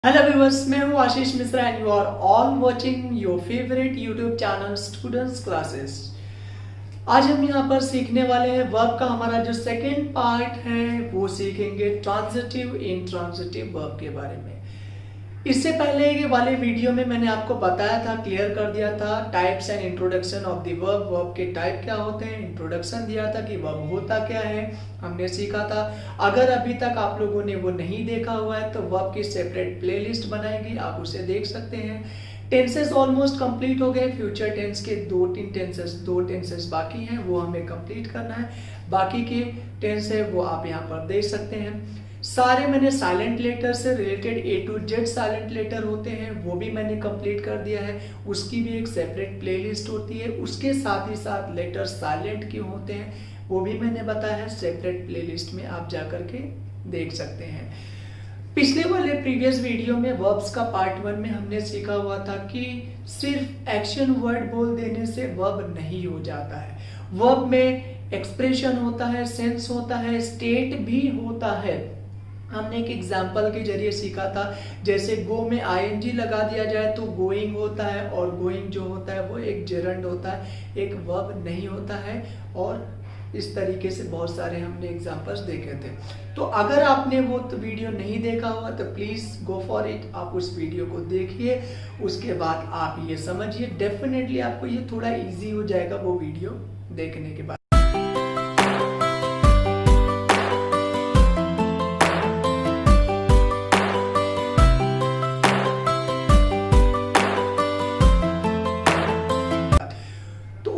Hello viewers, मैं हूं Ashish Mishra and you are all watching your favourite YouTube channel Students Classes. आज हम यहाँ पर सीखने वाले हैं वर्ब का हमारा जो सेकंड पार्ट है वो सीखेंगे ट्रांजिटिव इंट्रांजिटिव वर्ब के बारे में। इससे पहले के वाले वीडियो में मैंने आपको बताया था, क्लियर कर दिया था types and introduction of the verb. Verb के टाइप क्या होते हैं, इंट्रोडक्शन दिया था कि वर्ब होता क्या है, हमने सीखा था। अगर अभी तक आप लोगों ने वो नहीं देखा हुआ है तो वर्ब की सेपरेट प्लेलिस्ट बनाएगी, आप उसे देख सकते हैं। टेंसेस ऑलमोस्ट कंप्लीट हो गए। फ्यूचर टेंस के दो टेंसेस बाकी हैं, वो हमें कंप्लीट करना है। बाकी के टेंस है वो आप यहाँ पर देख सकते हैं। सारे मैंने साइलेंट लेटर से related A to Z silent letter होते हैं वो भी मैंने कंप्लीट कर दिया है। उसकी भी एक सेपरेट प्लेलिस्ट होती है। उसके साथ ही साथ लेटर साइलेंट क्यों होते हैं वो भी मैंने बताया है, सेपरेट प्लेलिस्ट में आप जाकर के देख सकते हैं। पिछले वाले प्रीवियस वीडियो में वर्ब्स का पार्ट 1 में हमने सीखा हुआ था कि सिर्फ एक्शन वर्ड बोल देने से वर्ब नहीं हो जाता है। वर्ब में एक्सप्रेशन होता है, सेंस होता है, स्टेट भी होता है। हमने एक एग्जाम्पल के जरिए सीखा था, जैसे गो में आईएनजी लगा दिया जाए तो गोइंग होता है, और गोइंग जो होता है वो एक जेरंड होता है, एक वर्ब नहीं होता है। और इस तरीके से बहुत सारे हमने एग्जाम्पल्स देखे थे। तो अगर आपने वो तो वीडियो नहीं देखा हुआ तो प्लीज गो फॉर इट, आप उस वीडियो को देखिए, उसके बाद आप ये समझिए। डेफिनेटली आपको ये थोड़ा इजी हो जाएगा वो वीडियो देखने के बाद।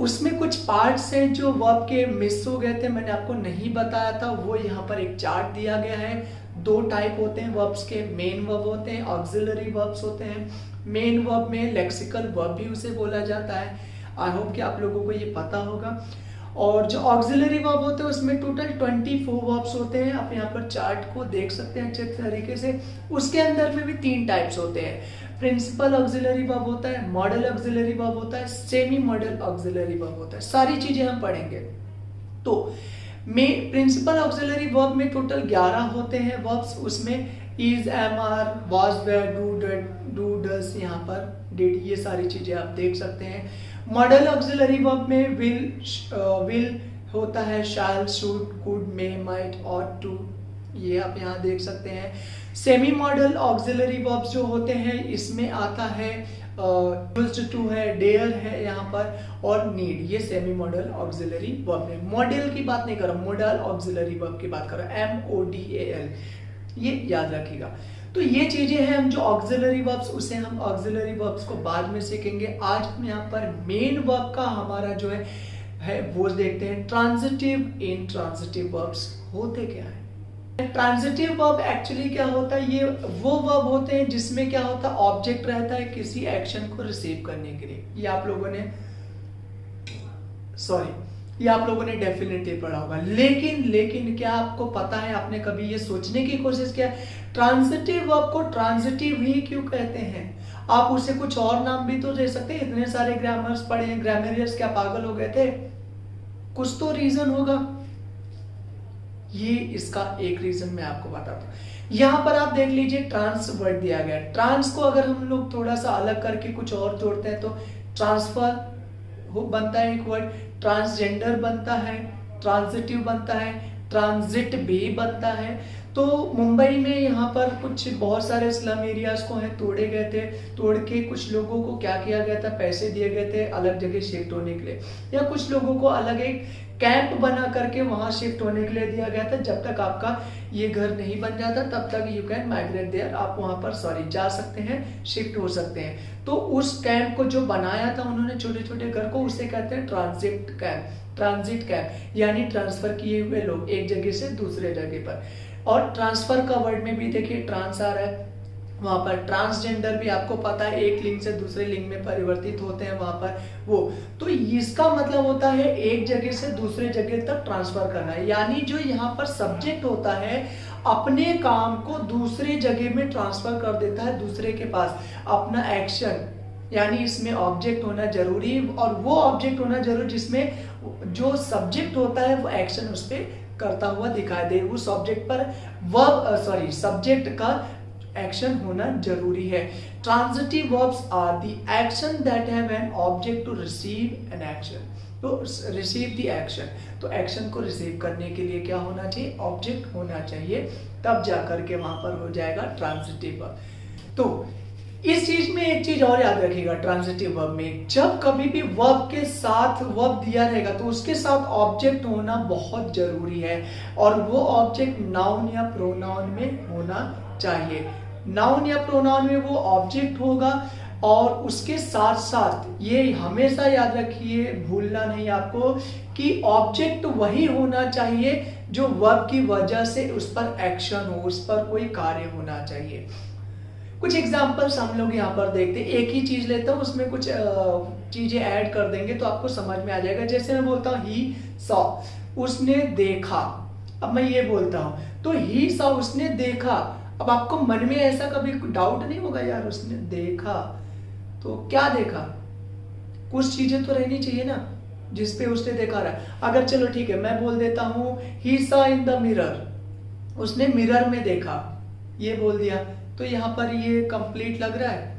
उसमें कुछ पार्ट्स हैं जो वर्ब के मिस हो गए थे, मैंने आपको नहीं बताया था, वो यहाँ पर एक चार्ट दिया गया है। दो टाइप होते हैं वर्ब्स के, मेन वर्ब होते हैं, ऑक्सिलरी वर्ब्स होते हैं। मेन वर्ब में लेक्सिकल वर्ब भी उसे बोला जाता है। आई होप कि आप लोगों को ये पता होगा। और जो ऑक्सिलरी वर्ब होते हैं उसमें टोटल 24 वर्ब्स होते हैं। आप यहाँ पर चार्ट को देख सकते हैं अच्छे तरीके से। उसके अंदर में भी 3 टाइप्स होते हैं। प्रिंसिपल ऑक्सिलरी वर्ब होता है, मॉडल ऑक्सिलरी वर्ब होता है, सेमी मॉडल ऑक्सिलरी वर्ब होता है। सारी चीजें हम पढ़ेंगे। तो में प्रिंसिपल ऑक्सिलरी वर्ब में टोटल 11 होते हैं वर्ब्स। उसमें is, am, are, was, were, do, does, यहाँ पर डिड, ये सारी चीजें आप देख सकते हैं। मॉडल ऑक्सिलरी वर्ब में विल होता है, shall, should, could, may, might, ought to, ये आप यहाँ देख सकते हैं। सेमी मॉडल ऑक्सिलरी वर्ब्स जो होते हैं इसमें आता है यूज्ड टू है, डेयर है यहाँ पर, और नीड, ये सेमी मॉडल ऑक्सिलरी वर्ब है। मॉडल की बात नहीं कर रहा, मॉडल ऑक्सिलरी वर्ब की बात कर रहा हूँ, MODAL, ये याद रखिएगा। तो ये चीजें हैं हम जो ऑक्सिलरी वर्ब्स, उसे हम ऑक्सिलरी वर्ब्स को बाद में सीखेंगे। आज हम यहाँ पर मेन वर्ब का हमारा जो है वो देखते हैं। ट्रांजिटिव इंट्रांजिटिव वर्ब्स होते क्या है। ट्रांजिटिव वर्ब एक्चुअली क्या होता है, ये वो वर्ब होते हैं जिसमें क्या होता है, ऑब्जेक्ट रहता है किसी एक्शन को रिसीव करने के लिए। ये आप लोगों ने डेफिनेटली पढ़ा होगा। लेकिन क्या आपको पता है, आपने कभी ये सोचने की कोशिश किया ट्रांजिटिव वर्ब को ट्रांजिटिव ही क्यों कहते हैं? आप उसे कुछ और नाम भी तो दे सकते हैं। इतने सारे ग्रामर्स पढ़े हैं, ग्रामरियर्स क्या पागल हो गए थे? कुछ तो रीजन होगा। ये इसका एक रीजन मैं आपको बताता हूँ। यहाँ पर आप देख लीजिए, ट्रांस वर्ड दिया गया। ट्रांस को अगर हम लोग थोड़ा सा अलग करके कुछ और जोड़ते हैं तो ट्रांसफर बनता है एक वर्ड, ट्रांसजेंडर बनता है, ट्रांजिटिव बनता है, ट्रांजिट भी बनता है। तो मुंबई में यहाँ पर कुछ बहुत सारे स्लम एरियाज को हैं तोड़े गए थे। तोड़ के कुछ लोगों को क्या किया गया था, पैसे दिए गए थे अलग जगह शिफ्ट होने के लिए, या कुछ लोगों को अलग एक कैंप बना करके वहां शिफ्ट होने के लिए दिया गया था। जब तक आपका ये घर नहीं बन जाता तब तक यू कैन माइग्रेट देयर, आप वहां पर जा सकते हैं, शिफ्ट हो सकते हैं। तो उस कैंप को जो बनाया था उन्होंने, छोटे छोटे घर को, उसे कहते हैं ट्रांजिट कैंप, यानी ट्रांसफर किए हुए लोग एक जगह से दूसरे जगह पर। और ट्रांसफर का वर्ड में भी देखिए ट्रांस आ रहा है। वहां पर ट्रांसजेंडर भी आपको पता है, एक लिंग से दूसरे लिंग में परिवर्तित होते हैं वहां पर वो। तो इसका मतलब होता है एक जगह से दूसरे जगह तक ट्रांसफर करना है। यानी जो यहाँ पर सब्जेक्ट होता है अपने काम को दूसरे जगह में ट्रांसफर कर देता है, दूसरे के पास अपना एक्शन। यानी इसमें ऑब्जेक्ट होना जरूरी, और वो ऑब्जेक्ट होना जरूरी जिसमें जो सब्जेक्ट होता है वो एक्शन उस पर करता हुआ दिखाई दे। उस ऑब्जेक्ट पर सब्जेक्ट का एक्शन होना जरूरी है। Transitive verbs are the action that have an object to receive an action. तो रिसीव द एक्शन, तो एक्शन को रिसीव करने के लिए क्या होना चाहिए, ऑब्जेक्ट होना चाहिए, तब जाकर के वहां पर हो जाएगा ट्रांजिटिव वर्ब। तो इस चीज में एक चीज और याद रखिएगा, ट्रांजिटिव वर्ब में जब कभी भी वर्ब के साथ वर्ब दिया रहेगा तो उसके साथ ऑब्जेक्ट होना बहुत जरूरी है, और वो ऑब्जेक्ट नाउन या प्रोनाउन में होना चाहिए। नाउन या प्रोनाउन में वो ऑब्जेक्ट होगा, और उसके साथ साथ ये हमेशा याद रखिए, भूलना नहीं आपको, कि ऑब्जेक्ट वही होना चाहिए जो वर्ब की वजह से उस पर एक्शन हो, उस पर कोई कार्य होना चाहिए। कुछ एग्जांपल्स हम लोग यहाँ पर देखते हैं, एक ही चीज लेता हूँ, उसमें कुछ चीजें ऐड कर देंगे तो आपको समझ में आ जाएगा। जैसे मैं बोलता हूँ ही सॉ, उसने देखा। अब मैं ये बोलता हूँ तो ही सॉ, उसने देखा। अब आपको मन में ऐसा कभी डाउट नहीं होगा, यार उसने देखा तो क्या देखा, कुछ चीजें तो रहनी चाहिए ना जिसपे उसने देखा रहा। अगर चलो ठीक है, मैं बोल देता हूँ he saw in the mirror, उसने मिरर में देखा, ये बोल दिया, तो यहाँ पर ये कंप्लीट लग रहा है।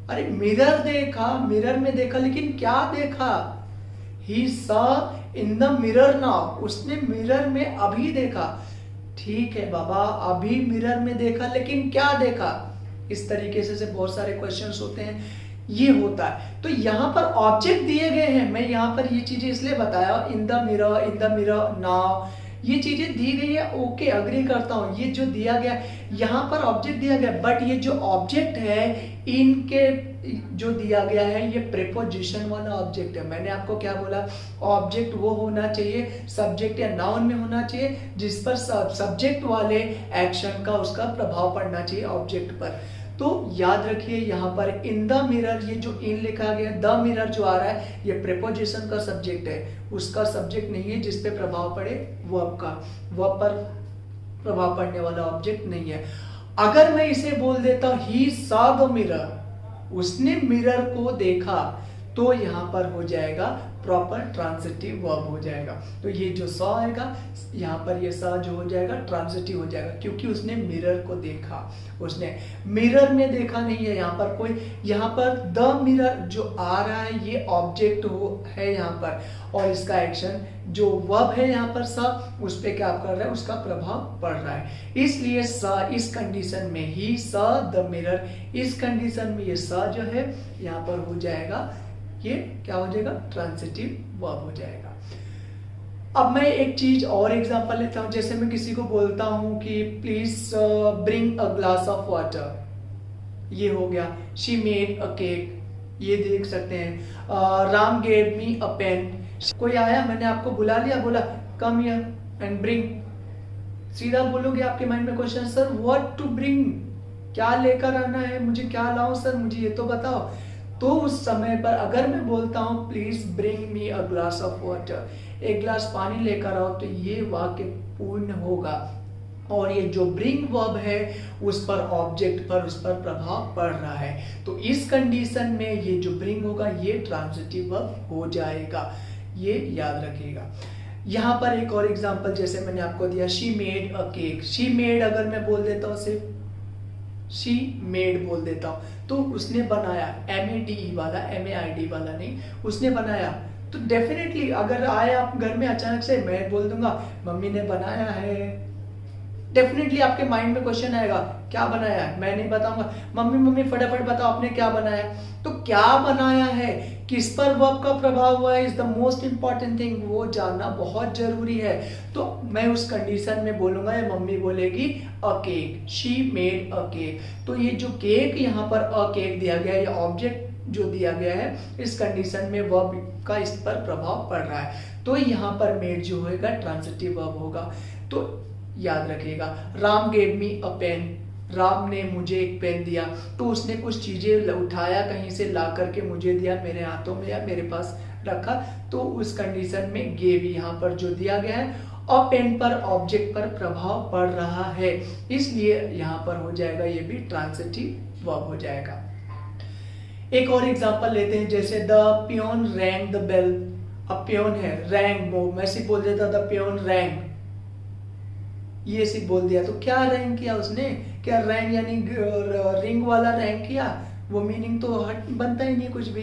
अरे मिरर देखा, मिरर में देखा, लेकिन क्या देखा, he saw in the mirror now, उसने मिरर में अभी देखा। ठीक है बाबा, अभी मिरर में देखा, लेकिन क्या देखा। इस तरीके से बहुत सारे क्वेश्चंस होते हैं, ये होता है। तो यहाँ पर ऑब्जेक्ट दिए गए हैं, मैं यहाँ पर ये चीजें इसलिए बताया, इन द मिरर नाउ, ये चीजें दी गई है, ओके अग्री करता हूं, ये जो दिया गया यहाँ पर ऑब्जेक्ट दिया गया, बट ये जो ऑब्जेक्ट है इनके जो दिया गया है ये प्रीपोजिशन वाला ऑब्जेक्ट है। मैंने आपको क्या बोला, ऑब्जेक्ट वो होना चाहिए, सब्जेक्ट या नाउन में होना चाहिए जिस पर सब्जेक्ट वाले एक्शन का उसका प्रभाव पड़ना चाहिए ऑब्जेक्ट पर। तो याद रखिए यहाँ पर इन द मिरर, ये जो इन लिखा गया, द मिरर जो आ रहा है ये प्रीपोजिशन का सब्जेक्ट है, उसका सब्जेक्ट नहीं है जिस पे प्रभाव पड़े वर्ब का, वर्ब पर प्रभाव पड़ने वाला ऑब्जेक्ट नहीं है। अगर मैं इसे बोल देता हूं ही सॉ द मिरर, उसने मिरर को देखा, तो यहां पर हो जाएगा प्रॉपर ट्रांजिटिव वर्ब हो जाएगा। तो ये जो सॉ आएगा यहाँ पर, ये सॉ जो हो जाएगा ट्रांजिटिव हो जाएगा, क्योंकि उसने मिरर को देखा, उसने मिरर में देखा नहीं है यहाँ पर कोई। यहाँ पर द मिरर जो आ रहा है ये ऑब्जेक्ट है यहाँ पर, और इसका एक्शन जो वर्ब है यहाँ पर सॉ, उस पे क्या कर रहा है, उसका प्रभाव पड़ रहा है। इसलिए सॉ इस कंडीशन में, ही सॉ द मिरर, इस कंडीशन में ये सॉ जो है यहाँ पर हो जाएगा, ये क्या हो जाएगा, ट्रांजिटिव वर्ब हो जाएगा। अब मैं एक चीज और एग्जांपल लेता हूं, जैसे मैं किसी को बोलता हूं कि please bring a glass of water, ये हो गया। शी मेड अ केक, ये देख सकते हैं। राम गेव मी अ पेन, कोई आया, मैंने आपको बुला लिया, बोला कम हियर एंड ब्रिंग, सीधा बोलोगे आपके माइंड में question, sir what to bring, क्या लेकर आना है, मुझे क्या लाऊं सर, मुझे ये तो बताओ। तो उस समय पर अगर मैं बोलता हूं please bring me a glass of water, एक ग्लास पानी लेकर आओ, तो ये वाक्य पूर्ण होगा, और ये जो ब्रिंग वर्ब है उस पर ऑब्जेक्ट पर उस पर प्रभाव पड़ रहा है। तो इस कंडीशन में ये जो ब्रिंग होगा ये ट्रांजिटिव वर्ब हो जाएगा, ये याद रखिएगा। यहाँ पर एक और एग्जांपल जैसे मैंने आपको दिया, she made a cake, she made अगर मैं बोल देता हूँ सिर्फ शी मेड बोल देता हूं, तो उसने बनाया, MADE वाला, MAID वाला नहीं, उसने बनाया। तो डेफिनेटली अगर आए आप घर में अचानक से, मैं बोल दूंगा मम्मी ने बनाया है, डेफिनेटली आपके माइंड में क्वेश्चन आएगा क्या बनाया है, मैं नहीं बताऊंगा, मम्मी फटाफट बताओ आपने क्या बनाया। तो क्या बनाया है, किस पर वर्ब का प्रभाव हुआ है, is the most important thing, वो जानना बहुत जरूरी है। तो मैं उस कंडीशन में बोलूंगा, या मम्मी बोलेगी अ cake, she made a cake. तो ये जो केक यहाँ पर अ केक दिया गया है, ये ऑब्जेक्ट जो दिया गया है, इस कंडीशन में वर्ब का इस पर प्रभाव पड़ रहा है, तो यहाँ पर मेड जो होगा ट्रांजिटिव वर्ब होगा। तो याद रखिएगा, राम गेव मी अ पेन, राम ने मुझे एक पेन दिया, तो उसने कुछ चीजें उठाया कहीं से ला करके मुझे दिया, मेरे हाथों में या मेरे पास रखा, तो उस कंडीशन में गेव यहाँ पर जो दिया गया है और पेन पर ऑब्जेक्ट पर प्रभाव पड़ रहा है, इसलिए यहाँ पर हो जाएगा ये भी ट्रांजिटिव वर्ब हो जाएगा। एक और एग्जांपल लेते हैं, जैसे the peon rang the bell, अब पियोन है, रैंग, मैं सिर्फ बोल देता द पियोन रैंग, ये सिर्फ बोल दिया, तो क्या रैंग किया उसने, क्या रैंक यानी रिंग वाला रैंक किया, वो मीनिंग तो हट बनता ही नहीं कुछ भी,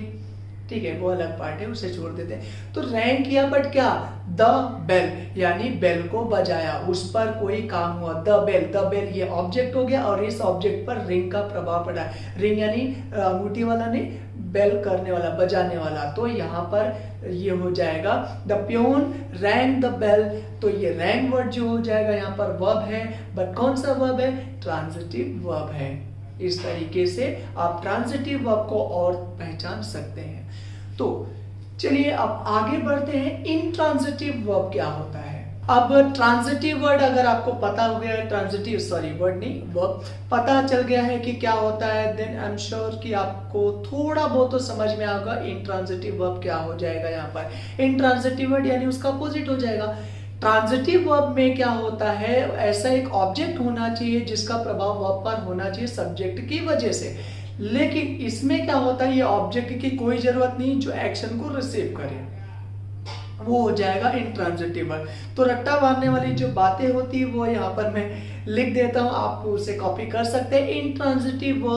ठीक है, वो अलग पार्ट है, उसे छोड़ देते हैं। तो रैंक किया बट क्या, द बेल यानी बेल को बजाया, उस पर कोई काम हुआ, द बेल ये ऑब्जेक्ट हो गया और इस ऑब्जेक्ट पर रिंग का प्रभाव पड़ा। रिंग यानी अंगूठी वाला नहीं, बेल करने वाला, बजाने वाला, तो यहाँ पर ये हो जाएगा the peon rang the bell. तो ये रैंग वर्ड जो हो जाएगा यहाँ पर वर्ब है, बट कौन सा वर्ब है, ट्रांजिटिव वर्ब है। इस तरीके से आप ट्रांजिटिव वर्ब को और पहचान सकते हैं। तो चलिए अब आगे बढ़ते हैं, इनट्रांजिटिव वर्ब क्या होता है। अब ट्रांजिटिव वर्ड अगर आपको पता हो गया है, ट्रांजिटिव सॉरी वर्ड नहीं वर्ब पता चल गया है कि क्या होता है, देन आई एम श्योर कि आपको थोड़ा बहुत तो समझ में आएगा इनट्रांजिटिव वर्ब क्या हो जाएगा। यहाँ पर इनट्रांजिटिव वर्ड यानी उसका अपोजिट हो जाएगा। ट्रांजिटिव वर्ब में क्या होता है, ऐसा एक ऑब्जेक्ट होना चाहिए जिसका प्रभाव वर्ब पर होना चाहिए सब्जेक्ट की वजह से, लेकिन इसमें क्या होता है, ये ऑब्जेक्ट की कोई जरूरत नहीं जो एक्शन को रिसीव करे, वो हो जाएगा इनट्रांजिटिव वर्ब। तो रट्टा मारने वाली जो बातें होती है वो यहाँ पर मैं लिख देता हूं, आप उसे कॉपी कर सकते हैं। Intransitive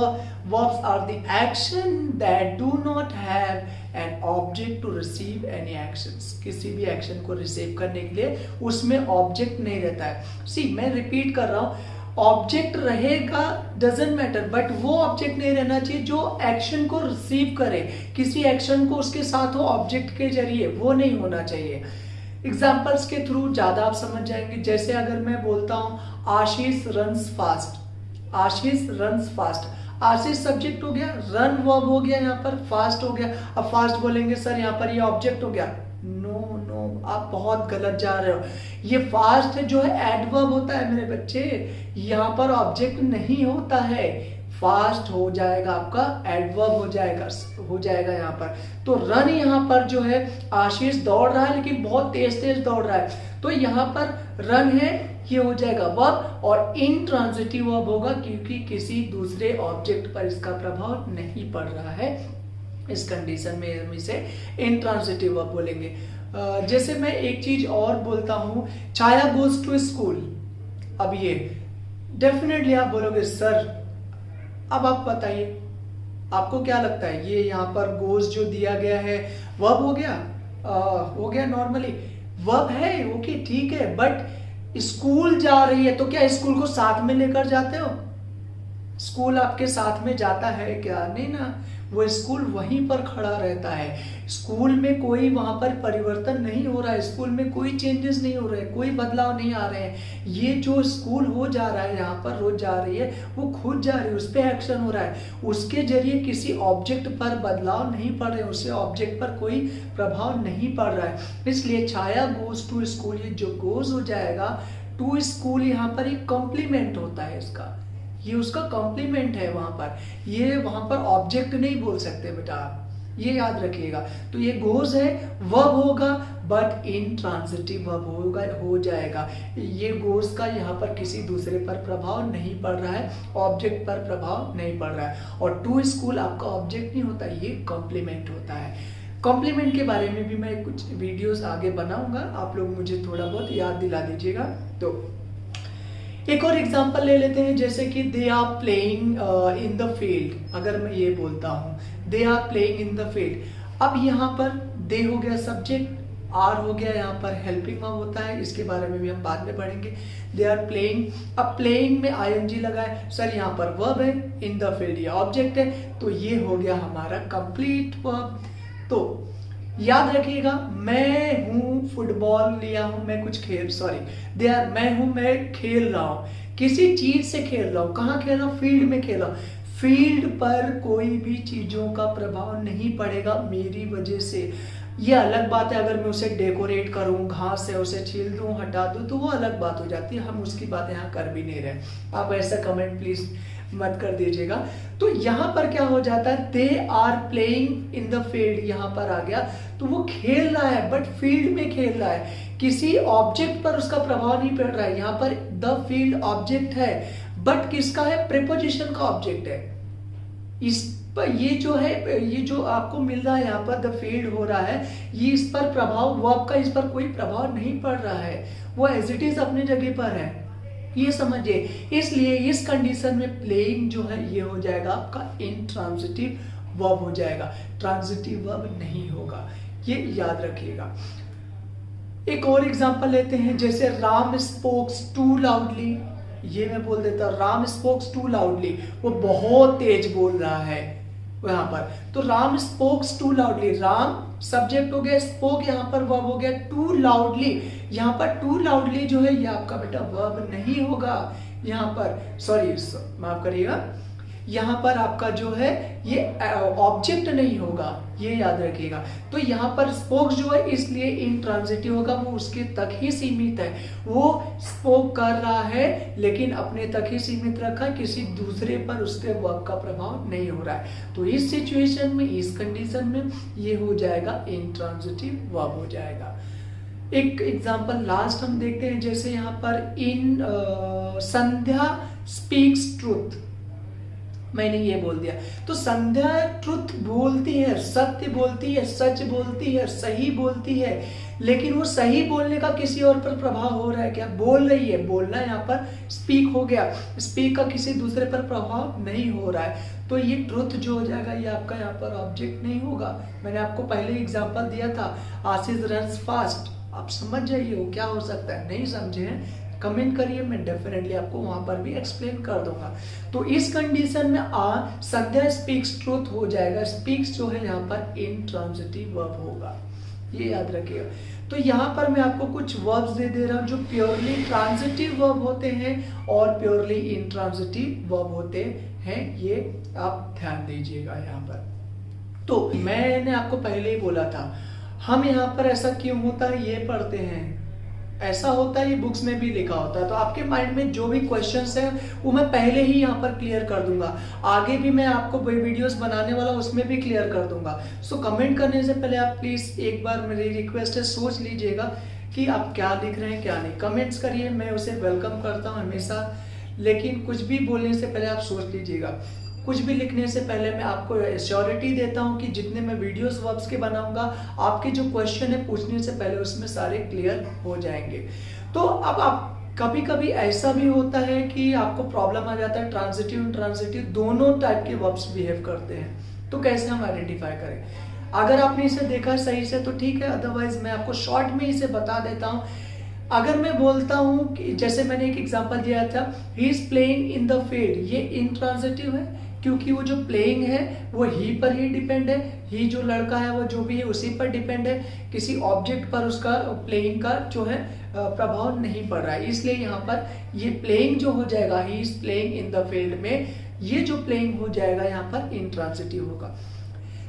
verbs are the action that do not have an object to receive any actions. किसी भी एक्शन को रिसीव करने के लिए उसमें ऑब्जेक्ट नहीं रहता है। सी मैं रिपीट कर रहा हूं, ऑब्जेक्ट रहेगा डजेंट मैटर, बट वो ऑब्जेक्ट नहीं रहना चाहिए जो एक्शन को रिसीव करे, किसी एक्शन को उसके साथ हो ऑब्जेक्ट के जरिए, वो नहीं होना चाहिए। एग्जाम्पल्स के थ्रू ज्यादा आप समझ जाएंगे। जैसे अगर मैं बोलता हूं आशीष रन्स फास्ट, आशीष रन्स फास्ट, आशीष सब्जेक्ट हो गया, रन वर्ब हो गया यहाँ पर, फास्ट हो गया। अब फास्ट बोलेंगे सर यहाँ पर ये ऑब्जेक्ट हो गया, नो आप बहुत गलत जा रहे हो। ये फास्ट जो है एडवर्ब होता है मेरे बच्चे, यहाँ पर ऑब्जेक्ट नहीं होता है, फास्ट हो जाएगा आपका, एडवर्ब हो जाएगा यहाँ पर। तो रन यहाँ पर जो है आशीष दौड़ रहा है लेकिन बहुत तेज तेज दौड़ रहा है, तो यहाँ पर रन है, ये हो जाएगा वर्ब और इनट्रांजिटिव वर्ब होगा क्योंकि किसी दूसरे ऑब्जेक्ट पर इसका प्रभाव नहीं पड़ रहा है। इस कंडीशन में हम इसे इनट्रांजिटिव वर्ब बोलेंगे। जैसे मैं एक चीज और बोलता हूं, छाया गोज टू स्कूल। अब ये डेफिनेटली आप बोलोगे सर, अब आप बताइए आपको क्या लगता है, ये यहाँ पर गोज जो दिया गया है वर्ब हो गया नॉर्मली वर्ब है, ओके ठीक है, बट स्कूल जा रही है तो क्या स्कूल को साथ में लेकर जाते हो? स्कूल आपके साथ में जाता है क्या? नहीं ना, वो स्कूल वहीं पर खड़ा रहता है। स्कूल में कोई वहां पर परिवर्तन नहीं हो रहा है, स्कूल में कोई चेंजेस नहीं हो रहे हैं, कोई बदलाव नहीं आ रहे हैं। ये जो स्कूल हो जा रहा है, यहाँ पर रोज जा रही है, वो खुद जा रही है, उस पर एक्शन हो रहा है, उसके जरिए किसी ऑब्जेक्ट पर बदलाव नहीं पड़ रहे, उससे ऑब्जेक्ट पर कोई प्रभाव नहीं पड़ रहा है। इसलिए छाया गोज टू स्कूल, ये जो गोज हो जाएगा टू स्कूल, यहाँ पर एक कॉम्प्लीमेंट होता है इसका, ये उसका कॉम्प्लीमेंट है वहां पर, ये वहां पर ऑब्जेक्ट नहीं बोल सकते बेटा, ये याद रखिएगा। तो ये गोज है, वर्ब होगा बट इनट्रांजिटिव वर्ब हो जाएगा। ये गोज का यहाँ पर किसी दूसरे पर प्रभाव नहीं पड़ रहा है, ऑब्जेक्ट पर प्रभाव नहीं पड़ रहा है। और टू स्कूल आपका ऑब्जेक्ट नहीं होता, ये कॉम्प्लीमेंट होता है। कॉम्प्लीमेंट के बारे में भी मैं कुछ वीडियोस आगे बनाऊंगा, आप लोग मुझे थोड़ा बहुत याद दिला दीजिएगा। तो एक और एग्जांपल ले लेते हैं, जैसे कि they are playing in the field. अगर मैं ये बोलता हूं they are playing in the field, अब यहाँ पर दे हो गया सब्जेक्ट, आर हो गया यहाँ पर हेल्पिंग वर्ब होता है, इसके बारे में भी हम बाद में पढ़ेंगे। दे आर प्लेइंग, अब प्लेइंग में आईएनजी लगा है, सर यहाँ पर वर्ब है, इन द फील्ड ये ऑब्जेक्ट है, तो ये हो गया हमारा कंप्लीट वर्ब। तो याद रखिएगा, मैं हूं फुटबॉल लिया हूं, मैं कुछ खेल, मैं खेल रहा हूं, किसी चीज से खेल रहा हूं, कहां खेल रहा हूं? फील्ड में खेल रहा हूं। फील्ड पर कोई भी चीजों का प्रभाव नहीं पड़ेगा मेरी वजह से। ये अलग बात है अगर मैं उसे डेकोरेट करूं, घास से उसे छील दूं, हटा दूं, तो वो अलग बात हो जाती है, हम उसकी बात यहाँ कर भी नहीं रहे। आप ऐसा कमेंट प्लीज मत कर दीजिएगा। तो यहाँ पर क्या हो जाता है, they are playing in the field, यहाँ पर आ गया, तो वो खेल रहा है बट फील्ड में खेल रहा है, किसी ऑब्जेक्ट पर उसका प्रभाव नहीं पड़ रहा है। यहाँ पर द फील्ड ऑब्जेक्ट है बट किसका है? प्रीपोजिशन का ऑब्जेक्ट है। इस पर ये जो है, ये जो आपको मिल रहा है यहाँ पर द फील्ड हो रहा है, ये इस पर प्रभाव, वर्ब का इस पर कोई प्रभाव नहीं पड़ रहा है, वो एज इट इज अपनी जगह पर है। ये समझिए, इसलिए इस कंडीशन में प्लेइंग जो है ये हो जाएगा आपका इंट्रांजिटिव वर्ब हो जाएगा, ट्रांजिटिव वर्ब नहीं होगा, ये याद रखिएगा। एक और एग्जांपल लेते हैं, जैसे राम स्पोक्स टू लाउडली। ये मैं बोल देता हूं राम स्पोक्स टू लाउडली, वो बहुत तेज बोल रहा है यहाँ पर। तो Ram spokes too loudly, Ram subject हो गया, स्पोक यहाँ पर वर्ब हो गया, टू लाउडली यहाँ पर टू लाउडली जो है ये आपका बेटा वर्ब नहीं होगा, यहाँ पर सॉरी माफ करिएगा, यहाँ पर आपका जो है ये ऑब्जेक्ट नहीं होगा, ये याद रखिएगा। तो यहाँ पर स्पोक जो है इसलिए इंट्रांजिटिव होगा, वो उसके तक ही सीमित है, वो स्पोक कर रहा है लेकिन अपने तक ही सीमित रखा, किसी दूसरे पर उसके वर्ब का प्रभाव नहीं हो रहा है। तो इस सिचुएशन में, इस कंडीशन में ये हो जाएगा इंट्रांजिटिव वर्ब हो जाएगा। एक एग्जांपल लास्ट हम देखते हैं, जैसे यहाँ पर इन संध्या स्पीक्स ट्रूथ, मैंने ये बोल दिया तो संध्या ट्रुथ बोलती है, सत्य बोलती है, सच बोलती है, सही बोलती है, लेकिन वो सही बोलने का किसी और पर प्रभाव हो रहा है क्या? बोल रही है, बोलना यहाँ पर स्पीक हो गया, स्पीक का किसी दूसरे पर प्रभाव नहीं हो रहा है, तो ये ट्रुथ जो हो जाएगा ये आपका यहाँ पर ऑब्जेक्ट नहीं होगा। मैंने आपको पहले एग्जाम्पल दिया था, आशीष रन्स फास्ट, आप समझ जाइए वो क्या हो सकता है। नहीं समझे हैं कमेंट करिए, मैं डेफिनेटली आपको वहां पर भी एक्सप्लेन कर दूंगा। तो इस कंडीशन में संध्या स्पीक्स ट्रूथ हो जाएगा, स्पीक्स जो है यहाँ पर इंट्रांजिटिव वर्ब होगा, ये याद रखिएगा। तो यहाँ पर मैं आपको कुछ वर्ब्स दे रहा हूँ जो प्योरली ट्रांजिटिव वर्ब होते हैं और प्योरली इंट्रांजिटिव वर्ब होते हैं, ये आप ध्यान दीजिएगा यहाँ पर। तो मैंने आपको पहले ही बोला था, हम यहाँ पर ऐसा क्यों होता है ये पढ़ते हैं, ऐसा होता है, ये बुक्स में भी लिखा होता है। तो आपके माइंड में जो भी क्वेश्चंस हैं वो मैं पहले ही यहाँ पर क्लियर कर दूंगा, आगे भी मैं आपको वीडियोस बनाने वाला उसमें भी क्लियर कर दूंगा। सो कमेंट करने से पहले आप प्लीज एक बार मेरी रिक्वेस्ट है, सोच लीजिएगा कि आप क्या लिख रहे हैं क्या नहीं। कमेंट्स करिए, मैं उसे वेलकम करता हूँ हमेशा, लेकिन कुछ भी बोलने से पहले आप सोच लीजिएगा। कुछ भी लिखने से पहले मैं आपको एश्योरिटी देता हूं कि जितने मैं वीडियोस वर्ब्स के बनाऊंगा, आपके जो क्वेश्चन है पूछने से पहले उसमें सारे क्लियर हो जाएंगे। तो अब आप कभी कभी ऐसा भी होता है कि आपको प्रॉब्लम आ जाता है, ट्रांजिटिव इंट्रांजिटिव दोनों टाइप के वर्ब्स बिहेव करते हैं, तो कैसे हम आइडेंटिफाई करें? अगर आपने इसे देखा सही से तो ठीक है, अदरवाइज मैं आपको शॉर्ट में इसे बता देता हूँ। अगर मैं बोलता हूं कि जैसे मैंने एक एग्जांपल दिया था, he is playing in the field, ये इंट्रांजिटिव है क्योंकि वो जो प्लेइंग है वो ही पर ही डिपेंड है, ही जो लड़का है वो जो भी है उसी पर डिपेंड है, किसी ऑब्जेक्ट पर उसका प्लेइंग का जो है प्रभाव नहीं पड़ रहा है, इसलिए यहाँ पर ये प्लेइंग जो हो जाएगा, he is playing in the field में, ये जो प्लेइंग हो जाएगा यहाँ पर इंट्रांजिटिव होगा।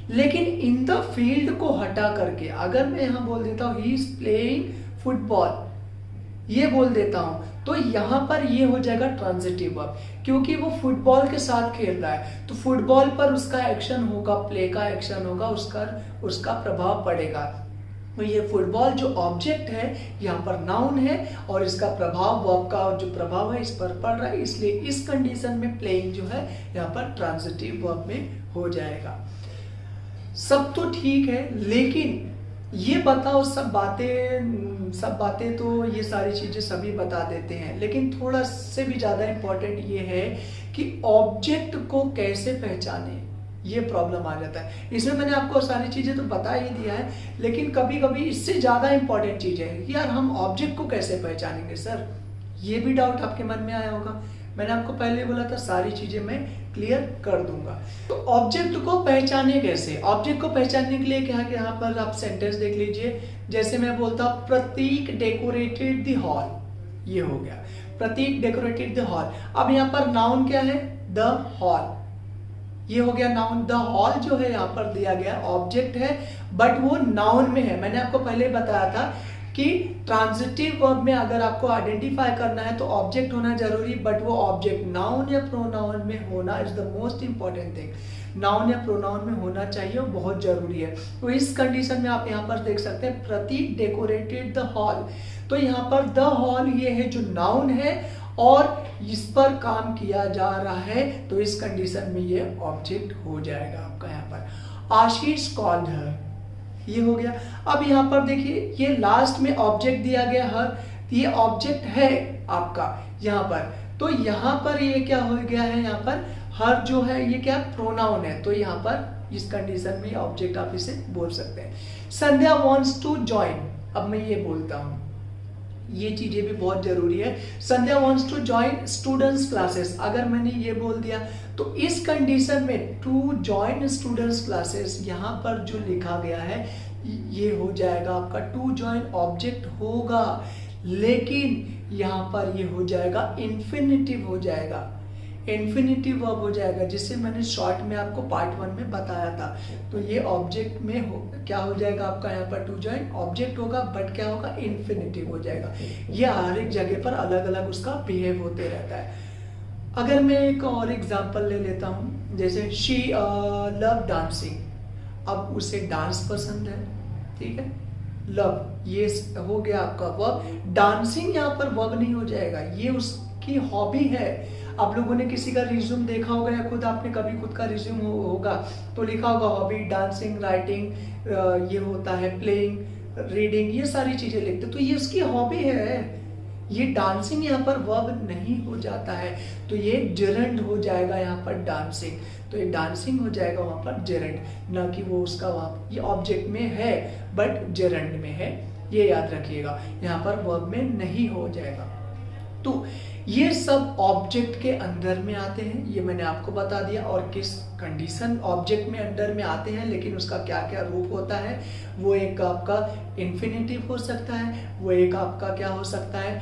लेकिन इन द फील्ड को हटा करके अगर मैं यहाँ बोल देता हूँ ही इज प्लेइंग फुटबॉल, ये बोल देता हूं, तो यहां पर ये हो जाएगा ट्रांजिटिव वर्ब, क्योंकि वो फुटबॉल के साथ खेल रहा है, तो फुटबॉल पर उसका एक्शन होगा, प्ले का एक्शन होगा, उसका प्रभाव पड़ेगा। तो ये फुटबॉल जो ऑब्जेक्ट है यहाँ पर नाउन है और इसका प्रभाव, वर्ब का जो प्रभाव है इस पर पड़ रहा है, इसलिए इस कंडीशन में प्लेइंग जो है यहाँ पर ट्रांजिटिव वर्ब में हो जाएगा। सब तो ठीक है, लेकिन ये बताओ, सब बातें तो ये सारी चीजें सभी बता देते हैं, लेकिन थोड़ा से भी ज्यादा इंपॉर्टेंट ये है कि ऑब्जेक्ट को कैसे पहचाने, ये प्रॉब्लम आ जाता है। इसमें मैंने आपको सारी चीजें तो बता ही दिया है, लेकिन कभी कभी इससे ज्यादा इंपॉर्टेंट चीज है कि यार हम ऑब्जेक्ट को कैसे पहचानेंगे सर, ये भी डाउट आपके मन में आया होगा। मैंने आपको पहले बोला था सारी चीजें मैं क्लियर कर दूंगा। तो ऑब्जेक्ट को पहचाने कैसे? ऑब्जेक्ट को पहचानने के लिए क्या है कि यहाँ पर आप सेंटेंस देख लीजिए, जैसे मैं बोलता हूँ प्रतीक डेकोरेटेड द हॉल, ये हो गया प्रतीक डेकोरेटेड द हॉल। अब यहाँ पर नाउन क्या है? द हॉल, ये हो गया नाउन। द हॉल जो है यहाँ पर दिया गया ऑब्जेक्ट है, बट वो नाउन में है। मैंने आपको पहले बताया था कि ट्रांजिटिव वर्ब में अगर आपको आइडेंटिफाई करना है तो ऑब्जेक्ट होना जरूरी, बट वो ऑब्जेक्ट नाउन या प्रोनाउन में होना is the most important thing. Noun या प्रोनाउन में होना चाहिए, वो बहुत जरूरी है। तो इस कंडीशन में आप यहाँ पर देख सकते हैं प्रतीक डेकोरेटेड द हॉल, तो यहाँ पर द हॉल ये है जो नाउन है और इस पर काम किया जा रहा है, तो इस कंडीशन में ये ऑब्जेक्ट हो जाएगा आपका। यहाँ पर आशीष कॉल्ड हर, ये हो गया। अब यहाँ पर देखिए ये लास्ट में ऑब्जेक्ट दिया गया हर, ये ऑब्जेक्ट है आपका यहाँ पर। तो यहाँ पर ये क्या हो गया है, यहाँ पर हर जो है ये क्या प्रोनाउन है, तो यहाँ पर इस कंडीशन में ऑब्जेक्ट आप इसे बोल सकते हैं। संध्या वॉन्ट्स टू ज्वाइन, अब मैं ये बोलता हूँ, ये चीजें भी बहुत जरूरी है। Sandhya wants to join Students Classes, अगर मैंने ये बोल दिया तो इस कंडीशन में टू ज्वाइन स्टूडेंट्स क्लासेस यहाँ पर जो लिखा गया है ये हो जाएगा आपका टू ज्वाइन ऑब्जेक्ट होगा, लेकिन यहाँ पर ये हो जाएगा इन्फिनिटिव हो जाएगा, इन्फिनिटिव वर्ब हो जाएगा, जिससे मैंने शॉर्ट में आपको पार्ट 1 में बताया था। तो ये ऑब्जेक्ट में क्या हो जाएगा आपका, यहाँ पर टू ज्वाइन ऑब्जेक्ट होगा बट क्या होगा, इन्फिनिटिव हो जाएगा। ये हर एक जगह पर अलग अलग उसका बिहेव होते रहता है। अगर मैं एक और एग्जांपल ले लेता हूँ, जैसे शी लव डांसिंग, अब उसे डांस पसंद है, ठीक है, लव ये हो गया आपका वर्ब। डांसिंग यहाँ पर वर्ब नहीं हो जाएगा, ये उसकी हॉबी है। आप लोगों ने किसी का रिज्यूम देखा होगा या खुद आपने कभी खुद का रिज्यूम होगा तो लिखा होगा हॉबी डांसिंग, राइटिंग, ये होता है प्लेइंग, रीडिंग, ये सारी चीजें लिखते, तो ये उसकी हॉबी है। ये डांसिंग यहाँ पर वर्ब नहीं हो जाता है, तो ये जेरेंड हो जाएगा यहाँ पर डांसिंग, तो ये डांसिंग हो जाएगा वहां पर जेरेंड, ना कि वो उसका वहां ये ऑब्जेक्ट में है बट जेरेंड में है, ये याद रखिएगा, यहाँ पर वर्ब में नहीं हो जाएगा। तो ये सब ऑब्जेक्ट के अंदर में आते हैं, ये मैंने आपको बता दिया, और किस कंडीशन ऑब्जेक्ट में अंदर में आते हैं, लेकिन उसका क्या क्या रूप होता है। वो एक आपका इन्फिनिटिव हो सकता है, वो एक आपका क्या हो सकता है,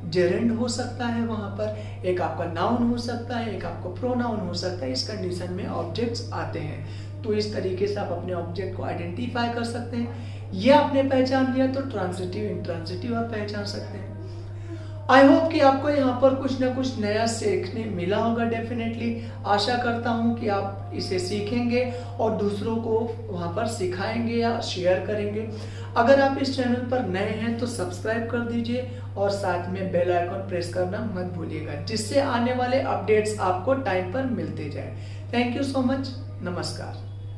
जेरेंड हो सकता है, वहां पर एक आपका नाउन हो सकता है, एक आपको प्रोनाउन हो सकता है। इस कंडीशन में ऑब्जेक्ट्स आते हैं। तो इस तरीके से आप अपने ऑब्जेक्ट को आइडेंटिफाई कर सकते हैं। ये आपने पहचान लिया तो ट्रांजिटिव इंट्रांजिटिव आप पहचान सकते हैं। आई होप कि आपको यहाँ पर कुछ ना कुछ नया सीखने मिला होगा। डेफिनेटली आशा करता हूँ कि आप इसे सीखेंगे और दूसरों को वहाँ पर सिखाएंगे या शेयर करेंगे। अगर आप इस चैनल पर नए हैं तो सब्सक्राइब कर दीजिए और साथ में बेल आइकन प्रेस करना मत भूलिएगा, जिससे आने वाले अपडेट्स आपको टाइम पर मिलते जाए। थैंक यू सो मच, नमस्कार।